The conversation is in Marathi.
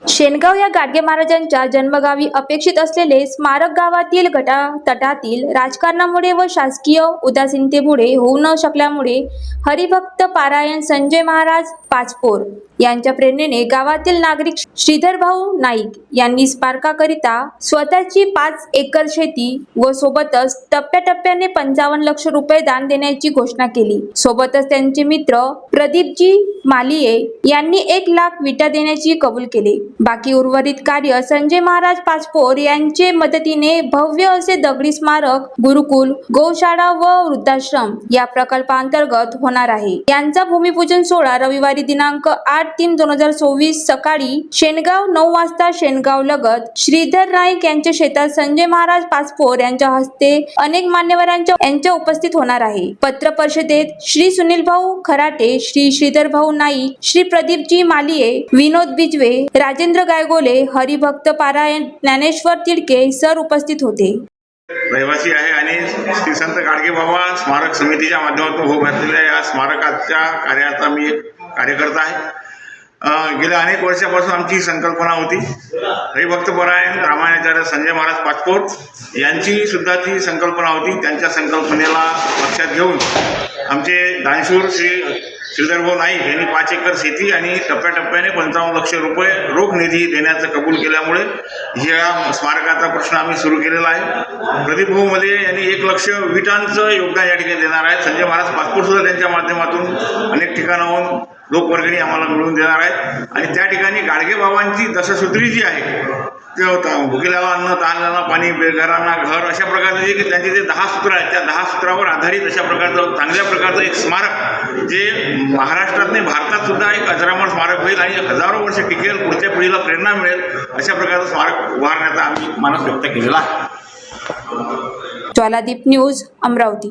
शेणगाव या गाडगे महाराजांच्या जन्मगावी अपेक्षित असलेले स्मारक गावातील तटातील राजकारणामुळे व शासकीय उदासीनतेमुळे होऊ न शकल्यामुळे हरिभक्त पारायण संजय महाराज पाचपोर यांच्या प्रेरणेने गावातील नागरिक श्रीधर भाऊ नाईक यांनी स्मारकाकरिता स्वतःची 5 एकर शेती व सोबतच टप्प्याटप्प्याने 55 लाख रुपये दान देण्याची घोषणा केली। सोबतच त्यांचे मित्र प्रदीपजी मालिये यांनी 1 लाख विटा देण्याची कबूल केले। बाकी उर्वरित कार्य संजय महाराज पाचपोर यांचे मदतीने भव्य असे दगडी स्मारक, गुरुकुल, गौशाळा व वृद्धाश्रम या प्रकल्पांतर्गत होणार आहे। यांचा भूमिपूजन सोहळा रविवारी दिनांक 8/3/2024 सकाळी शेणगाव 9 वाजता शेणगाव लगत श्रीधर नाईक यांच्या शेतात संजय महाराज पाचपोर यांच्या हस्ते अनेक मान्यवरांच्या उपस्थित होणार आहे। पत्र परिषदेत श्री सुनील भाऊ खराटे, श्री श्रीधर भाऊ नाईक, श्री प्रदीपजी मालिये, विनोद बिजवे, राजेंद्र गायगोले, हरिभक्त पारायण ज्ञानेश्वर तिडके सर उपस्थित होते। रहिवासी आहे आणि श्री संत गाडगे बाबा स्मारक समितीच्या माध्यमातून होत असलेल्या या स्मारकाच्या कार्याचा मी कार्यकर्ता आहे। गेल्या अनेक वर्षापासून आमची संकल्पना होती। हरिभक्त पारायण रामायणाचार्य संजय महाराज पाचपोर यांची सुद्धा ती संकल्पना होती। त्यांच्या संकल्पनेला लक्षात घेऊन आमचे दानशूर श्री श्रीधर भाऊ नाईक यांनी 5 एकर शेती आणि टप्प्याटप्प्याने 55 लाख रुपये रोख निधी देण्याचं कबूल केल्यामुळे या स्मारकाचा प्रश्न आम्ही सुरू केलेला आहे। प्रदीप भाऊ मलिये यांनी 1 लाख विटांचं योगदान या ठिकाणी देणार आहेत। संजय महाराज पाचपोर सुद्धा त्यांच्या माध्यमातून अनेक ठिकाणाहून लोकवर्गणी आम्हाला मिळवून देणार आहेत आणि त्या ठिकाणी गाडगे बाबांची दशसूत्री जी आहे ते भुकेल्याला अन्न, तहानलेला पाणी, बेघरांना घर, अशा प्रकारचे जे त्यांचे जे 10 सूत्र आहेत त्या 10 सूत्रावर आधारित अशा प्रकारचं चांगल्या प्रकारचं एक स्मारक जे महाराष्ट्रात नाही भारतात सुद्धा एक अजरामर स्मारक होईल आणि हजारो वर्ष टिकेल, पुढच्या पिढीला प्रेरणा मिळेल अशा प्रकारचं स्मारक उभारण्याचा आम्ही मानस व्यक्त केलेला आहे। ज्वालादीप न्यूज, अमरावती।